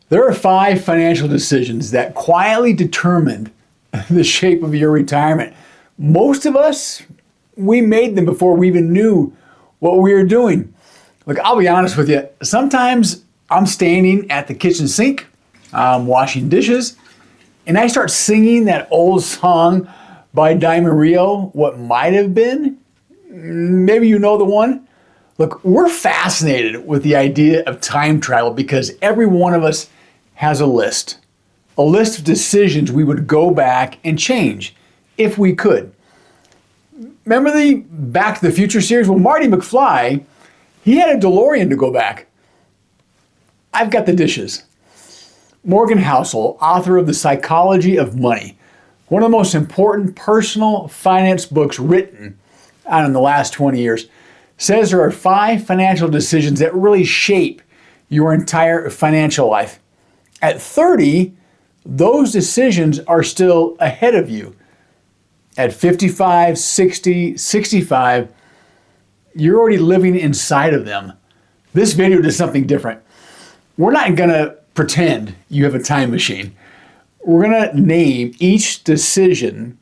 There are 5 financial decisions that quietly determined the shape of your retirement. Most of us, we made them before we even knew what we were doing. Look, I'll be honest with you. Sometimes I'm standing at the kitchen sink, I'm washing dishes, and I start singing that old song by Diamond Rio, What Might Have Been. Maybe you know the one. Look, we're fascinated with the idea of time travel because every one of us has a list of decisions we would go back and change if we could. Remember the Back to the Future series? Well, Marty McFly, he had a DeLorean to go back. I've got the dishes. Morgan Housel, author of The Psychology of Money, one of the most important personal finance books written in the last 20 years, says there are 5 financial decisions that really shape your entire financial life. At 30, those decisions are still ahead of you. At 55, 60, 65, you're already living inside of them. This video does something different. We're not going to pretend you have a time machine. We're going to name each decision,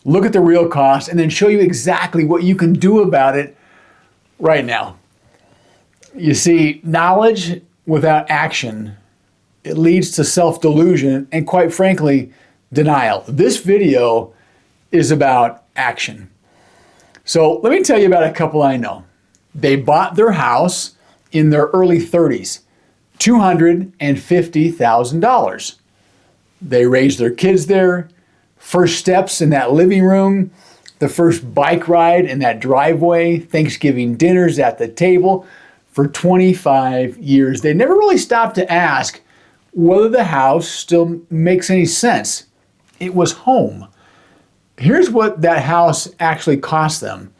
look at the real cost, and then show you exactly what you can do about it right now. You see, knowledge without action, it leads to self-delusion and, quite frankly, denial. This video is about action. So let me tell you about a couple I know. They bought their house in their early 30s, $250,000. They raised their kids there, first steps in that living room, the first bike ride in that driveway, Thanksgiving dinners at the table for 25 years. They never really stopped to ask whether the house still makes any sense. It was home. Here's what that house actually cost them.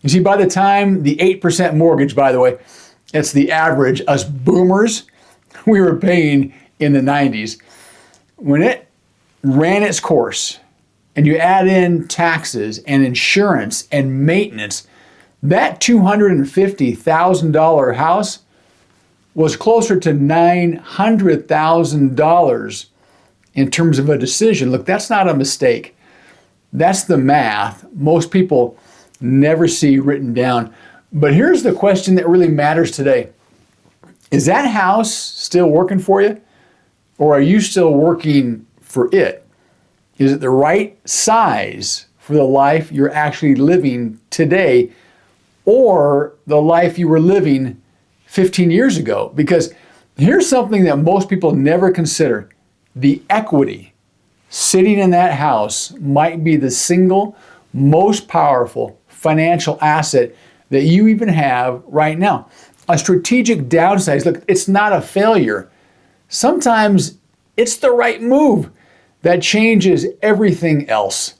You see, by the time the 8% mortgage, by the way, that's the average us boomers, we were paying in the 90s. When it ran its course and you add in taxes and insurance and maintenance, that $250,000 house was closer to $900,000 in terms of a decision. Look, that's not a mistake. That's the math most people never see written down. But here's the question that really matters today. Is that house still working for you? Or are you still working for it? Is it the right size for the life you're actually living today or the life you were living 15 years ago? Because here's something that most people never consider. The equity sitting in that house might be the single most powerful financial asset that you even have right now. A strategic downside, look, it's not a failure. Sometimes it's the right move that changes everything else.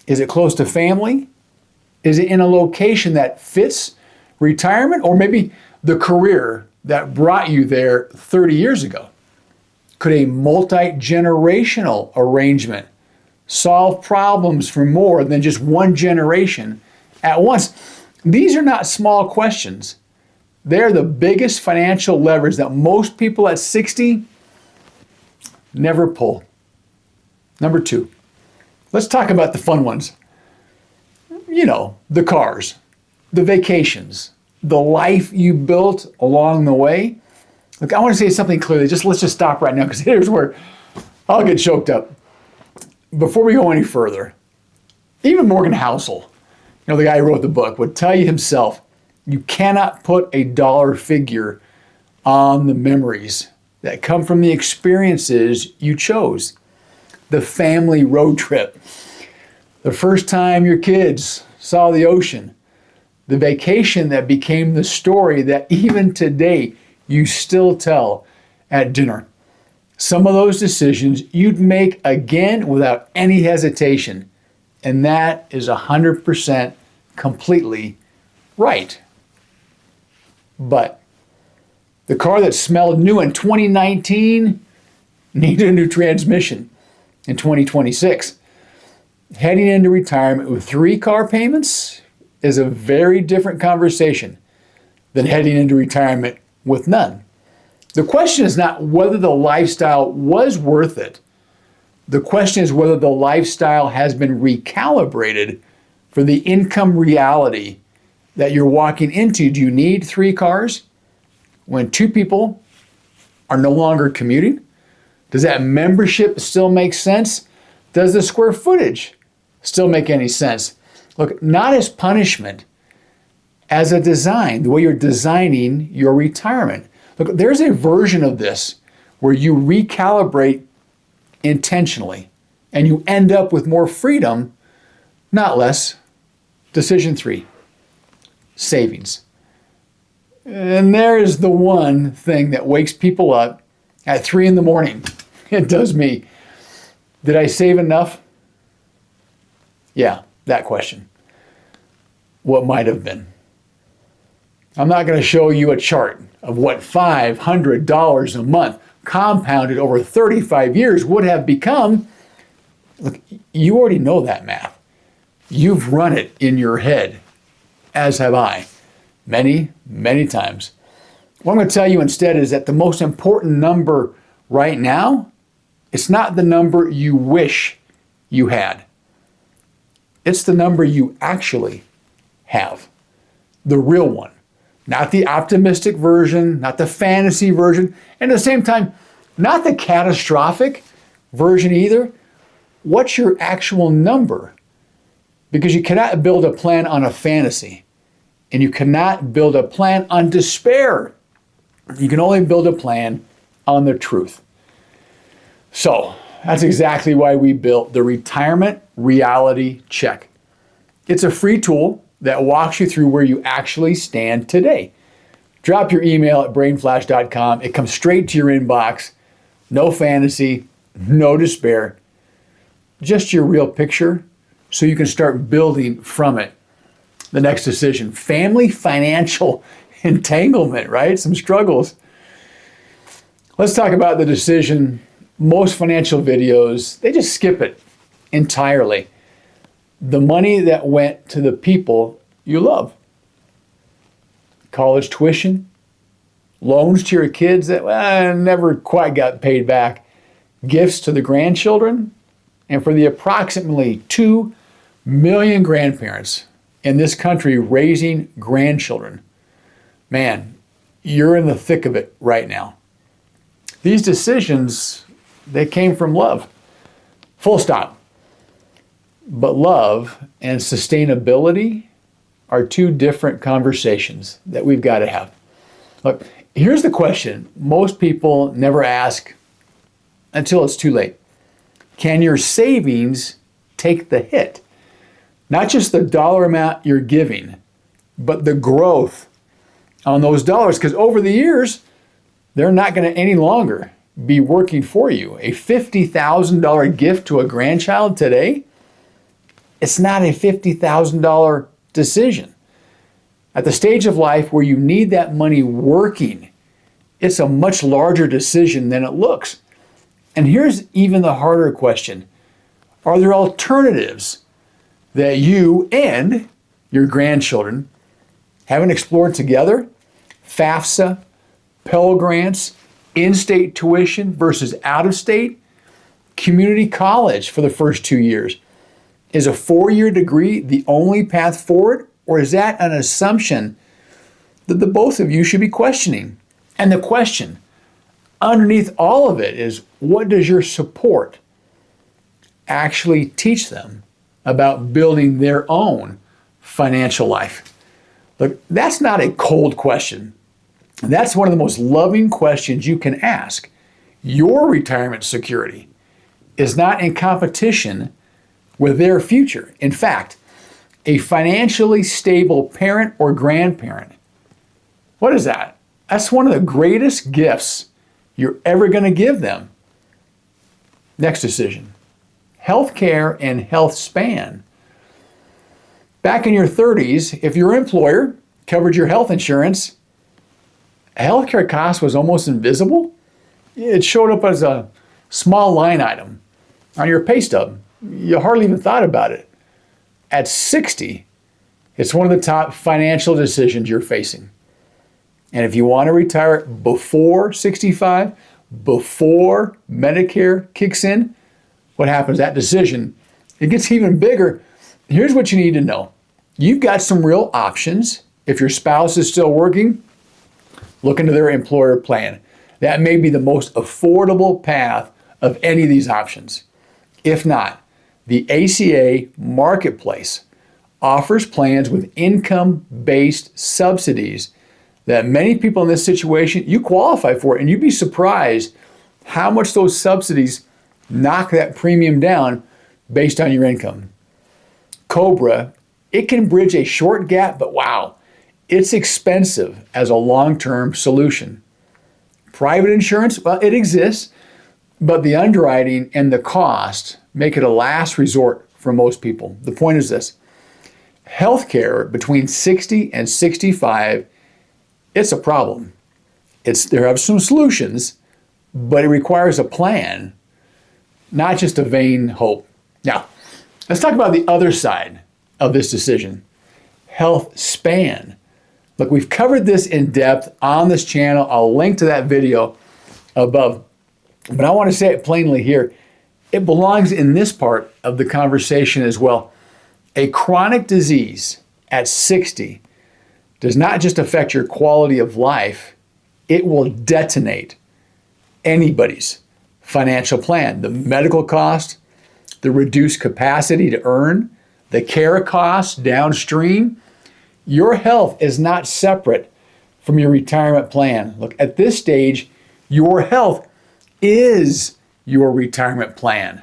Is it close to family? Is it in a location that fits retirement, or maybe the career that brought you there 30 years ago? Could a multi-generational arrangement solve problems for more than just one generation at once? These are not small questions. They're the biggest financial levers that most people at 60 never pull. Number 2, let's talk about the fun ones. You know, the cars, the vacations, the life you built along the way. Look, I want to say something clearly. Let's just stop right now because here's where I'll get choked up. Before we go any further, even Morgan Housel, the guy who wrote the book, would tell you himself, you cannot put a dollar figure on the memories that come from the experiences you chose. The family road trip, the first time your kids saw the ocean, the vacation that became the story that even today you still tell at dinner. Some of those decisions you'd make again without any hesitation. And that is 100% completely right. But the car that smelled new in 2019 needed a new transmission in 2026. Heading into retirement with 3 car payments is a very different conversation than heading into retirement with none. The question is not whether the lifestyle was worth it. The question is whether the lifestyle has been recalibrated for the income reality that you're walking into. Do you need 3 cars when 2 people are no longer commuting? Does that membership still make sense? Does the square footage still make any sense? Look, not as punishment, as a design, the way you're designing your retirement. Look, there's a version of this where you recalibrate intentionally and you end up with more freedom, not less. Decision 3, savings. And there is the one thing that wakes people up at 3 in the morning. It does me. Did I save enough? Yeah, that question. What might have been. I'm not going to show you a chart of what $500 a month compounded over 35 years would have become. Look, you already know that math. You've run it in your head, as have I, many, many times. What I'm going to tell you instead is that the most important number right now, it's not the number you wish you had. It's the number you actually have, the real one. Not the optimistic version, not the fantasy version, and at the same time, not the catastrophic version either. What's your actual number? Because you cannot build a plan on a fantasy, and you cannot build a plan on despair. You can only build a plan on the truth. So that's exactly why we built the Retirement Reality Check. It's a free tool that walks you through where you actually stand today. Drop your email at brainflash.com. It comes straight to your inbox. No fantasy, no despair, just your real picture so you can start building from it. The next decision, family financial entanglement, right? Some struggles. Let's talk about the decision. Most financial videos, they just skip it entirely. The money that went to the people you love. College tuition, loans to your kids that never quite got paid back, gifts to the grandchildren, and for the approximately 2 million grandparents in this country raising grandchildren. Man, you're in the thick of it right now. These decisions, they came from love. Full stop. But love and sustainability are 2 different conversations that we've got to have. Look, here's the question most people never ask until it's too late. Can your savings take the hit? Not just the dollar amount you're giving, but the growth on those dollars. Because over the years, they're not going to any longer be working for you. A $50,000 gift to a grandchild today, it's not a $50,000 decision. At the stage of life where you need that money working, it's a much larger decision than it looks. And here's even the harder question. Are there alternatives that you and your grandchildren haven't explored together? FAFSA, Pell Grants, in-state tuition versus out-of-state, community college for the first 2 years. Is a 4-year degree the only path forward, or is that an assumption that the both of you should be questioning? And the question underneath all of it is, what does your support actually teach them about building their own financial life? Look, that's not a cold question. That's one of the most loving questions you can ask. Your retirement security is not in competition with their future. In fact, a financially stable parent or grandparent, what is that? That's one of the greatest gifts you're ever going to give them. Next decision, healthcare and health span. Back in your 30s, if your employer covered your health insurance, healthcare cost was almost invisible. It showed up as a small line item on your pay stub. You hardly even thought about it. At 60, it's one of the top financial decisions you're facing. And if you want to retire before 65, before Medicare kicks in, what happens? That decision, it gets even bigger. Here's what you need to know. You've got some real options. If your spouse is still working, look into their employer plan. That may be the most affordable path of any of these options. If not, the ACA Marketplace offers plans with income-based subsidies that many people in this situation, you qualify for, and you'd be surprised how much those subsidies knock that premium down based on your income. Cobra, it can bridge a short gap, but wow, it's expensive as a long-term solution. Private insurance, well, it exists, but the underwriting and the cost make it a last resort for most people. The point is this: healthcare between 60 and 65, it's a problem. There are some solutions, but it requires a plan, not just a vain hope. Now, let's talk about the other side of this decision, health span. Look, we've covered this in depth on this channel. I'll link to that video above, but I want to say it plainly here. It belongs in this part of the conversation as well. A chronic disease at 60 does not just affect your quality of life, it will detonate anybody's financial plan. The medical cost, the reduced capacity to earn, the care costs downstream. Your health is not separate from your retirement plan. Look, at this stage, your health is your retirement plan.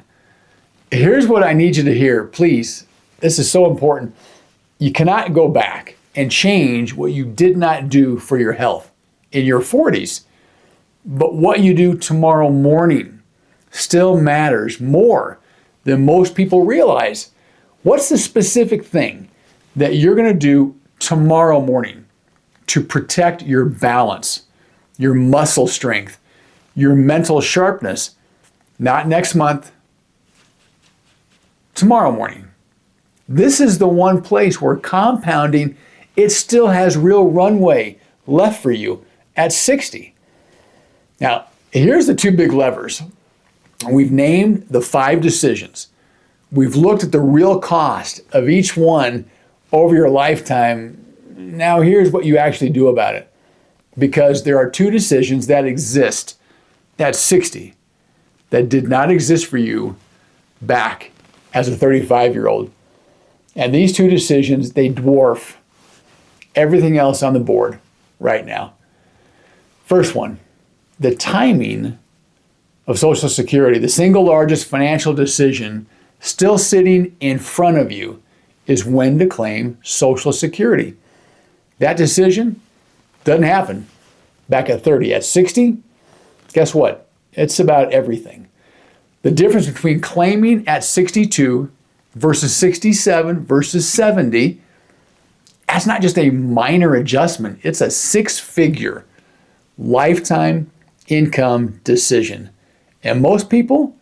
Here's what I need you to hear, please. This is so important. You cannot go back and change what you did not do for your health in your 40s. But what you do tomorrow morning still matters more than most people realize. What's the specific thing that you're going to do tomorrow morning to protect your balance, your muscle strength, your mental sharpness? Not next month, tomorrow morning. This is the one place where compounding, it still has real runway left for you at 60. Now, here's the two big levers. We've named the 5 decisions. We've looked at the real cost of each one over your lifetime. Now, here's what you actually do about it. Because there are 2 decisions that exist at 60 that did not exist for you back as a 35-year-old. And these 2 decisions, they dwarf everything else on the board right now. First one, the timing of Social Security, the single largest financial decision still sitting in front of you, is when to claim Social Security. That decision doesn't happen back at 30. At 60, guess what? It's about everything. The difference between claiming at 62 versus 67 versus 70, that's not just a minor adjustment. It's a 6-figure lifetime income decision. And most people,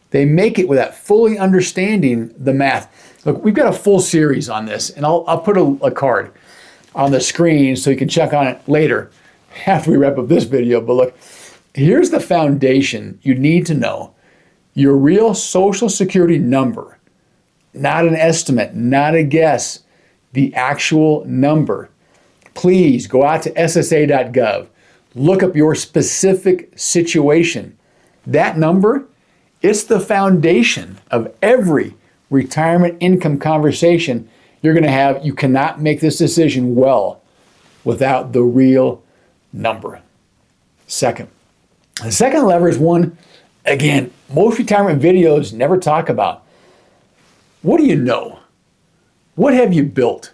they make it without fully understanding the math. Look, we've got a full series on this, and I'll put a card on the screen so you can check on it later after we wrap up this video. But look, here's the foundation you need to know. Your real Social Security number, not an estimate, not a guess, the actual number. Please go out to ssa.gov. Look up your specific situation. That number, it's the foundation of every retirement income conversation you're going to have. You cannot make this decision well without the real number. Second, the second lever is one, again, most retirement videos never talk about. What do you know? What have you built?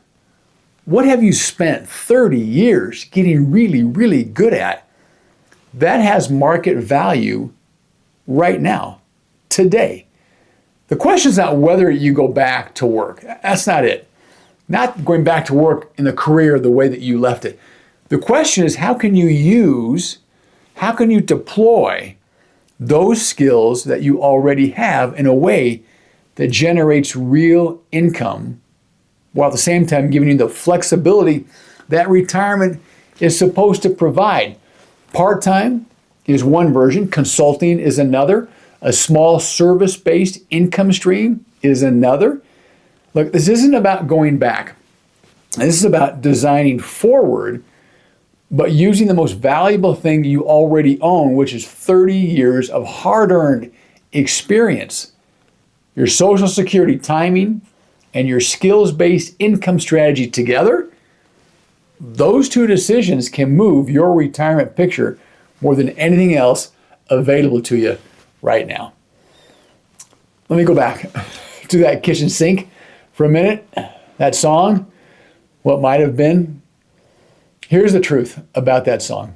What have you spent 30 years getting really, really good at? That has market value right now, today. The question is not whether you go back to work. That's not it. Not going back to work in the career the way that you left it. The question is, how can you deploy those skills that you already have in a way that generates real income, while at the same time giving you the flexibility that retirement, is supposed to provide. Part-time is one version, consulting is another, a small service-based income stream is another. Look, this isn't about going back. This is about designing forward, but using the most valuable thing you already own, which is 30 years of hard-earned experience. Your Social Security timing and your skills-based income strategy together, those two decisions can move your retirement picture more than anything else available to you right now. Let me go back to that kitchen sink for a minute. That song, What Might Have Been. Here's the truth about that song.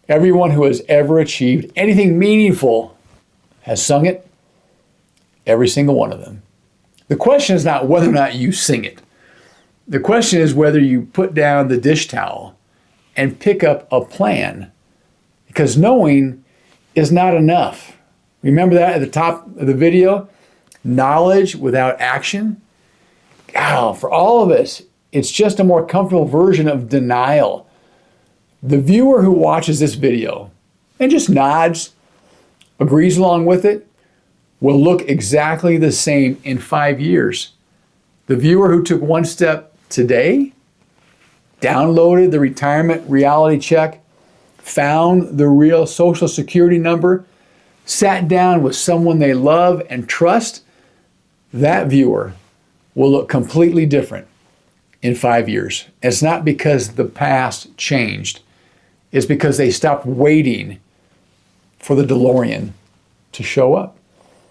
Everyone who has ever achieved anything meaningful has sung it, every single one of them. The question is not whether or not you sing it. The question is whether you put down the dish towel and pick up a plan, because knowing is not enough. Remember that at the top of the video? Knowledge without action. God, for all of us, it's just a more comfortable version of denial. The viewer who watches this video and just nods, agrees along with it, will look exactly the same in 5 years. The viewer who took one step today, downloaded the retirement reality check, found the real Social Security number, sat down with someone they love and trust, that viewer will look completely different in 5 years. It's not because the past changed. It's because they stopped waiting for the DeLorean to show up.